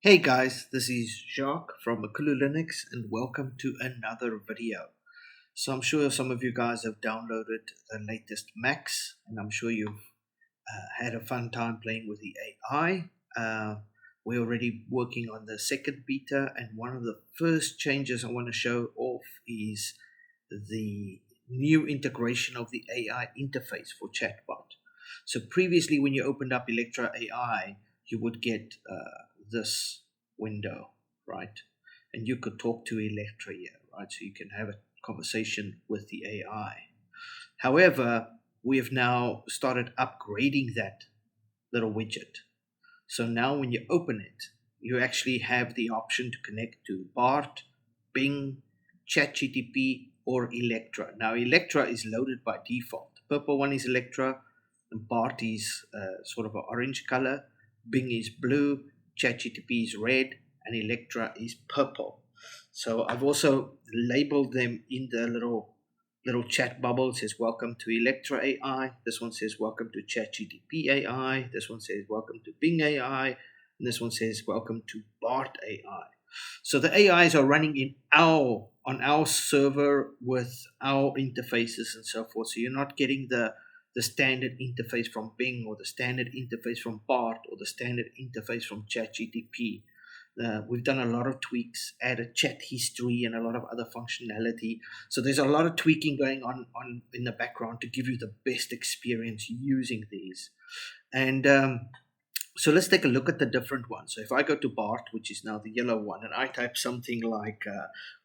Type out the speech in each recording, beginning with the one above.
Hey guys, this is Jacques from MakuluLinux and welcome to another video. So I'm sure some of you guys have downloaded the latest Max and I'm sure you've had a fun time playing with the AI. We're already working on the second beta, and one of the first changes I want to show off is the new integration of the AI interface for chatbot. So previously when you opened up Electra AI, you would get this window, right? And you could talk to Electra here, right? So you can have a conversation with the AI. However, we have now started upgrading that little widget. So now when you open it, you actually have the option to connect to Bart, Bing, ChatGPT, or Electra. Now Electra is loaded by default. The purple one is Electra, and Bart is sort of an orange color, Bing is blue, ChatGPT is red, and Electra is purple. So I've also labeled them in the little chat bubble. It says welcome to Electra AI. This one says welcome to ChatGPT AI. This one says welcome to Bing AI. And this one says welcome to Bart AI. So the AIs are running on our server with our interfaces and so forth. So you're not getting the standard interface from Bing or the standard interface from Bart or the standard interface from ChatGPT. We've done a lot of tweaks, added chat history and a lot of other functionality. So there's a lot of tweaking going on in the background to give you the best experience using these. And so let's take a look at the different ones. So if I go to Bart, which is now the yellow one, and I type something like,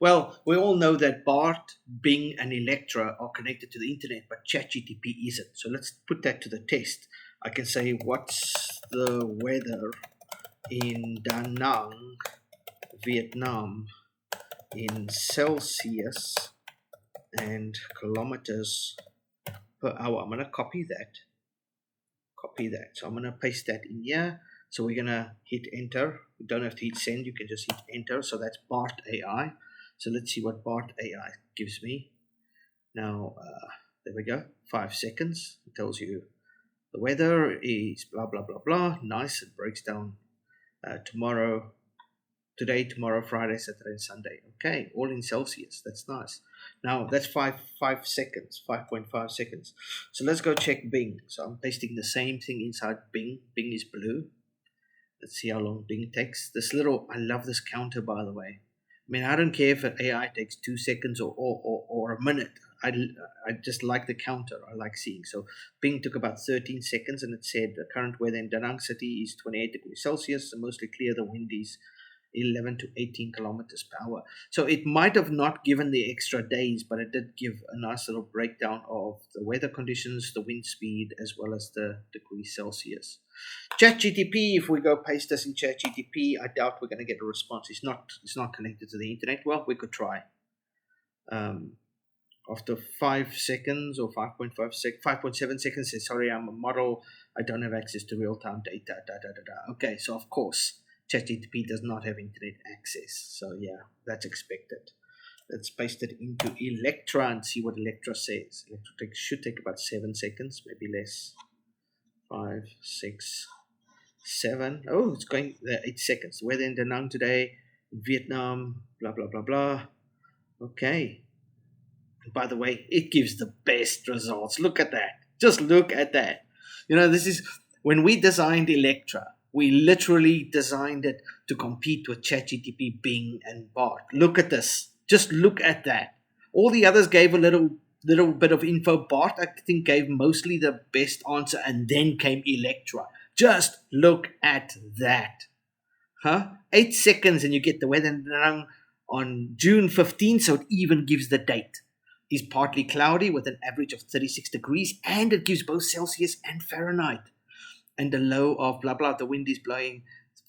well, we all know that Bart, Bing, and Electra are connected to the internet, but ChatGPT isn't. So let's put that to the test. I can say, what's the weather in Da Nang, Vietnam, in Celsius and kilometers per hour. I'm going to copy that. So I'm going to paste that in here. So we're going to hit enter. You don't have to hit send. You can just hit enter. So that's Bart AI. So let's see what Bart AI gives me. Now, there we go. 5 seconds. It tells you the weather is blah, blah, blah, blah. Nice. It breaks down today, tomorrow, Friday, Saturday, and Sunday. Okay, all in Celsius. That's nice. Now that's 5 seconds, 5.5 seconds. So let's go check Bing. So I'm pasting the same thing inside Bing. Bing is blue. Let's see how long Bing takes. I love this counter, by the way. I mean, I don't care if an AI takes 2 seconds or a minute. I just like the counter. I like seeing. So Bing took about 13 seconds, and it said the current weather in Da Nang City is 28 degrees Celsius, and mostly clear. The wind is 11 to 18 kilometers per hour. So it might have not given the extra days, but it did give a nice little breakdown of the weather conditions, the wind speed, as well as the degrees Celsius. ChatGPT, if we go paste this in ChatGPT, I doubt we're going to get a response. It's not connected to the internet. Well, we could try. After 5 seconds or 5.7 seconds, says, sorry, I'm a model. I don't have access to real-time data. Okay, so of course, ChatGPT does not have internet access. So yeah, that's expected. Let's paste it into Electra and see what Electra says. Electra should take about 7 seconds, maybe less. 5, 6, 7. Oh, it's going 8 seconds. Weather in Da Nang today, in Vietnam, blah, blah, blah, blah. Okay. And by the way, it gives the best results. Look at that. Just look at that. You know, this is when we designed Electra. We literally designed it to compete with ChatGPT, Bing, and Bart. Look at this. Just look at that. All the others gave a little bit of info. Bart, I think, gave mostly the best answer, and then came Electra. Just look at that. 8 seconds, and you get the weather on June 15th, so it even gives the date. It's partly cloudy with an average of 36 degrees, and it gives both Celsius and Fahrenheit. And the low of blah blah, the wind is blowing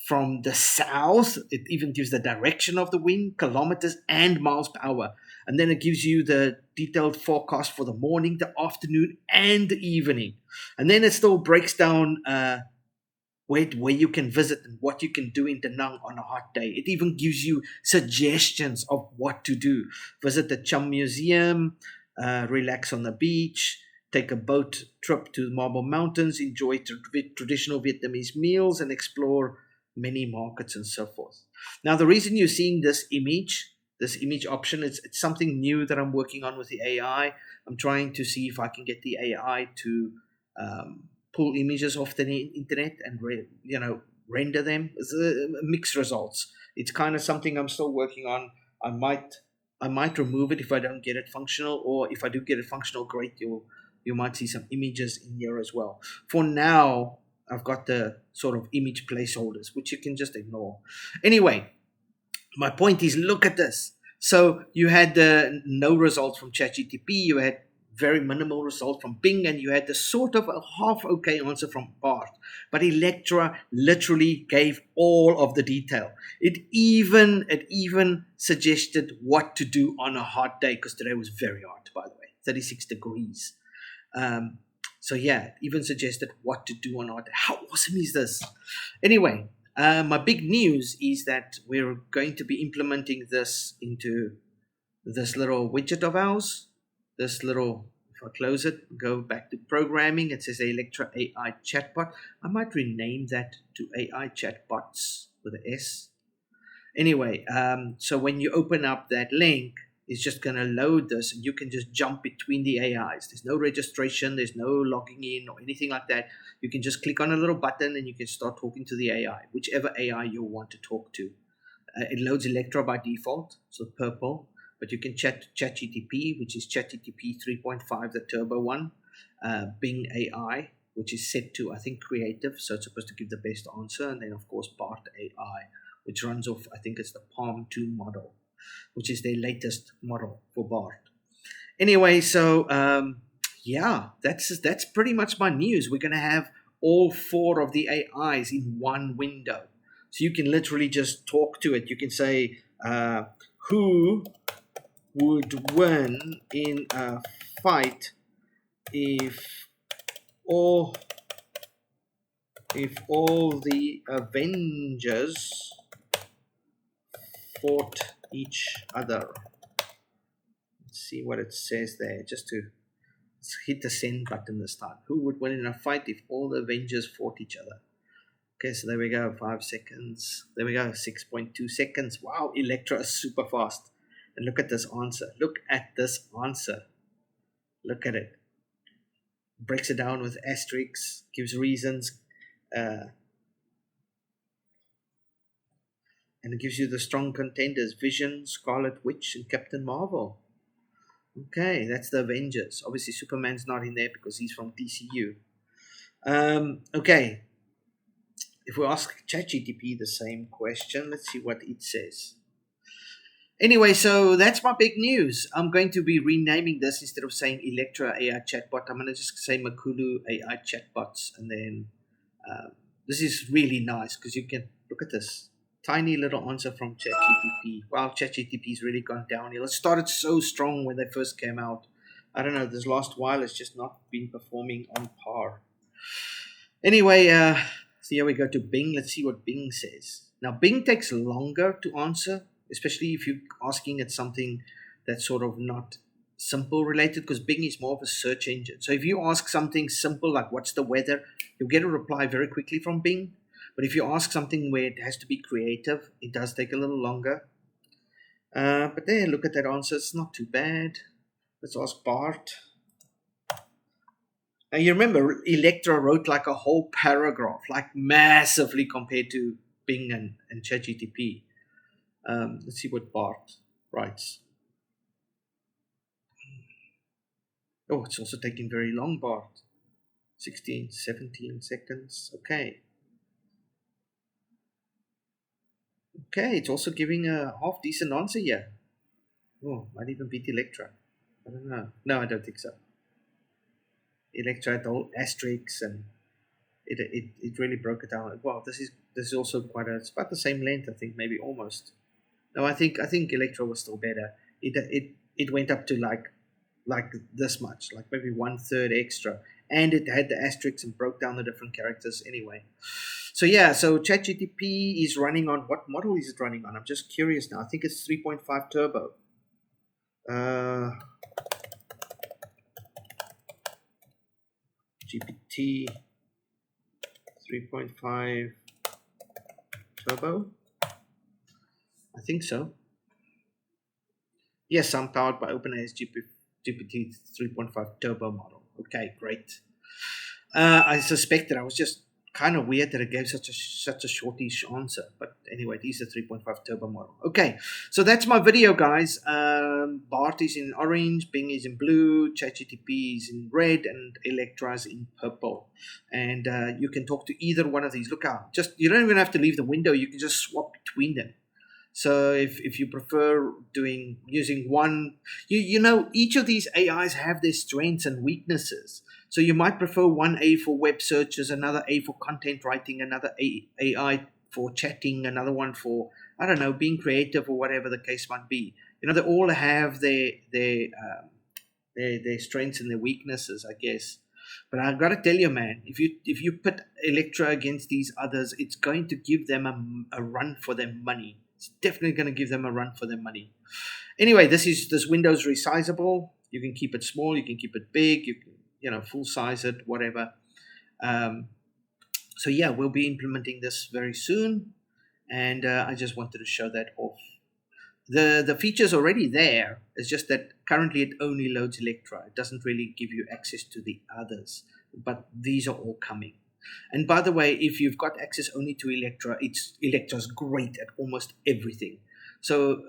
from the south. It even gives the direction of the wind, kilometers and miles per hour. And then it gives you the detailed forecast for the morning, the afternoon, and the evening. And then it still breaks down where you can visit and what you can do in Da Nang on a hot day. It even gives you suggestions of what to do. Visit the Chum Museum, relax on the beach, take a boat trip to Marble Mountains, enjoy traditional Vietnamese meals, and explore many markets and so forth. Now, the reason you're seeing this image option, it's something new that I'm working on with the AI. I'm trying to see if I can get the AI to pull images off the internet and render them. It's mixed results. It's kind of something I'm still working on. I might remove it if I don't get it functional, or if I do get it functional, great. You might see some images in here as well. For now, I've got the sort of image placeholders, which you can just ignore. Anyway, my point is, look at this. So you had no results from ChatGPT, you had very minimal result from Bing, and you had the sort of a half okay answer from Bart. But Electra literally gave all of the detail. It even suggested what to do on a hot day, because today was very hot, by the way, 36 degrees. So yeah, it even suggested what to do on a hot day. How awesome is this? Anyway, my big news is that we're going to be implementing this into this little widget of ours. This little, if I close it, go back to programming, it says Electra AI chatbot. I might rename that to AI chatbots with an S. Anyway, so when you open up that link, it's just going to load this, and you can just jump between the AIs. There's no registration, there's no logging in or anything like that. You can just click on a little button and you can start talking to the AI, whichever AI you want to talk to. It loads Electra by default, so purple, but you can chat ChatGPT, which is ChatGPT 3.5, the turbo one, Bing AI, which is set to, I think, creative, so it's supposed to give the best answer, and then of course Bart AI, which runs off, I think it's the Palm 2 model, which is their latest model for Bart. Anyway, so yeah, that's pretty much my news. We're going to have all 4 of the AIs in one window. So you can literally just talk to it. You can say, who would win in a fight if all the Avengers fought each other. Let's see what it says there, just to hit the send button this time. Who would win in a fight if all the Avengers fought each other? Okay, so there we go, 5 seconds. There we go, 6.2 seconds. Wow, Electra is super fast. And look at this answer. Look at this answer. Look at it. Breaks it down with asterisks, gives reasons, and it gives you the strong contenders: Vision, Scarlet Witch, and Captain Marvel. Okay, that's the Avengers. Obviously, Superman's not in there because he's from DCU. Okay, if we ask ChatGPT the same question, let's see what it says. Anyway, so that's my big news. I'm going to be renaming this. Instead of saying Electra AI chatbot, I'm going to just say Makulu AI chatbots. And then this is really nice because you can look at this tiny little answer from ChatGPT. Wow, ChatGPT has really gone downhill. It started so strong when they first came out. I don't know, this last while it's just not been performing on par. Anyway, so here we go to Bing. Let's see what Bing says. Now, Bing takes longer to answer, especially if you're asking it something that's sort of not simple related, because Bing is more of a search engine. So if you ask something simple like what's the weather, you'll get a reply very quickly from Bing. But if you ask something where it has to be creative, it does take a little longer. But there, look at that answer. It's not too bad. Let's ask Bart. Now you remember Electra wrote like a whole paragraph, like massively compared to Bing and ChatGPT. Let's see what Bart writes. Oh, it's also taking very long, Bart. 16, 17 seconds. Okay. Okay, it's also giving a half decent answer here. Oh, might even beat Electra. I don't know. No, I don't think so. Electra had all asterisks, and it really broke it down. Wow, this is also it's about the same length, I think, maybe almost. No, I think Electra was still better. It went up to like this much, like maybe 1/3 extra, and it had the asterisks and broke down the different characters anyway. So yeah, so ChatGPT is running on, what model is it running on? I'm just curious now. I think it's 3.5 turbo. GPT 3.5 Turbo? I think so. Yes, I'm powered by OpenAI's GPT 3.5 Turbo model. Okay, great. I suspected. I was just kind of weird that it gave such a shortish answer. But anyway, these are 3.5 turbo model. Okay, so that's my video, guys. Bart is in orange, Bing is in blue, ChatGPT is in red, and Electra is in purple. And you can talk to either one of these. Look out! Just you don't even have to leave the window. You can just swap between them. So if you prefer using one, you know, each of these AIs have their strengths and weaknesses. So you might prefer one A for web searches, another A for content writing, another AI for chatting, another one for, I don't know, being creative or whatever the case might be. You know, they all have their strengths and their weaknesses, I guess. But I've got to tell you, man, if you put Electra against these others, it's going to give them a run for their money. It's definitely going to give them a run for their money. Anyway, this window's resizable. You can keep it small, you can keep it big, you can full size it, whatever. So yeah, we'll be implementing this very soon, and I just wanted to show that off. The feature's already there. It's just that currently it only loads Electra. It doesn't really give you access to the others, but these are all coming. And by the way, if you've got access only to Electra, Electra's great at almost everything. So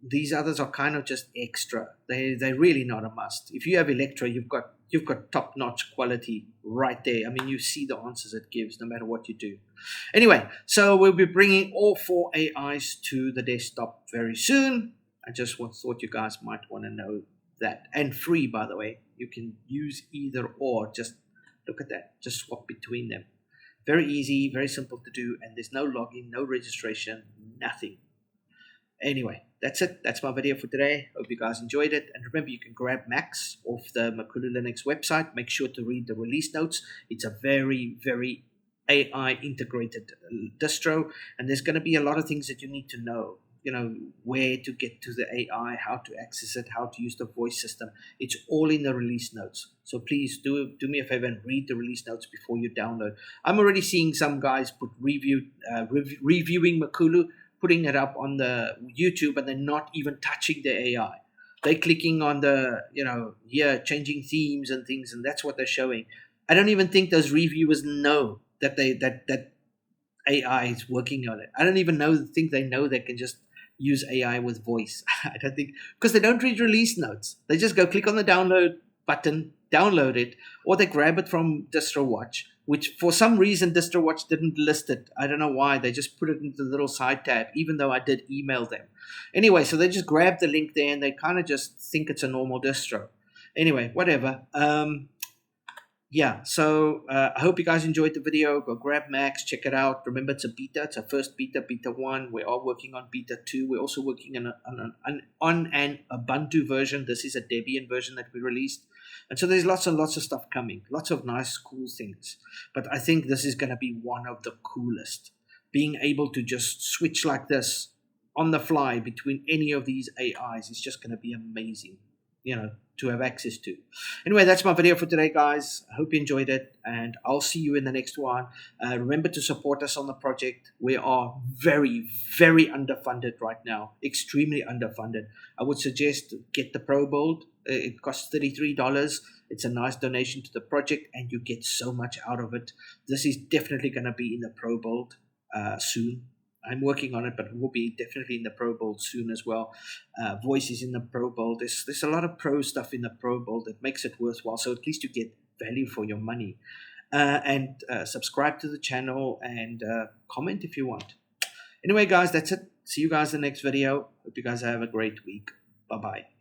these others are kind of just extra. They're really not a must. If you have Electra, you've got top-notch quality right there. I mean, you see the answers it gives no matter what you do. Anyway, so we'll be bringing all 4 AIs to the desktop very soon. I just thought you guys might want to know that. And free, by the way. You can use either or. Just look at that. Just swap between them. Very easy, very simple to do, and there's no login, no registration, nothing. Anyway, that's it. That's my video for today. Hope you guys enjoyed it. And remember, you can grab Max off the MakuluLinux website. Make sure to read the release notes. It's a very, very AI integrated distro, and there's going to be a lot of things that you need to know. You know, where to get to the AI, how to access it, how to use the voice system. It's all in the release notes. So please do me a favor and read the release notes before you download. I'm already seeing some guys put reviewing Makulu, putting it up on the YouTube, and they're not even touching the AI. They're clicking on the, changing themes and things, and that's what they're showing. I don't even think those reviewers know that that AI is working on it. I don't even think they know they can just use AI with voice. I don't think, because they don't read release notes. They just go click on the download button, download it, or they grab it from DistroWatch, which for some reason DistroWatch didn't list it. I don't know why. They just put it into the little side tab, even though I did email them. Anyway, so they just grab the link there and they kind of just think it's a normal distro. Anyway, whatever. Yeah, so I hope you guys enjoyed the video. Go grab Max, check it out. Remember, it's a beta. It's our first beta 1. We are working on beta 2. We're also working on an Ubuntu version. This is a Debian version that we released. And so there's lots and lots of stuff coming. Lots of nice, cool things. But I think this is going to be one of the coolest. Being able to just switch like this on the fly between any of these AIs is just going to be amazing, to have access to. Anyway, that's my video for today, guys. I hope you enjoyed it, and I'll see you in the next one. Remember to support us on the project. We are very, very underfunded right now, extremely underfunded. I would suggest get the Pro Build. It costs $33. It's a nice donation to the project, and you get so much out of it. This is definitely going to be in the Pro Build soon. I'm working on it, but we'll be definitely in the Pro Build soon as well. Voice is in the Pro Build. There's a lot of pro stuff in the Pro Build that makes it worthwhile. So at least you get value for your money. And subscribe to the channel and comment if you want. Anyway, guys, that's it. See you guys in the next video. Hope you guys have a great week. Bye-bye.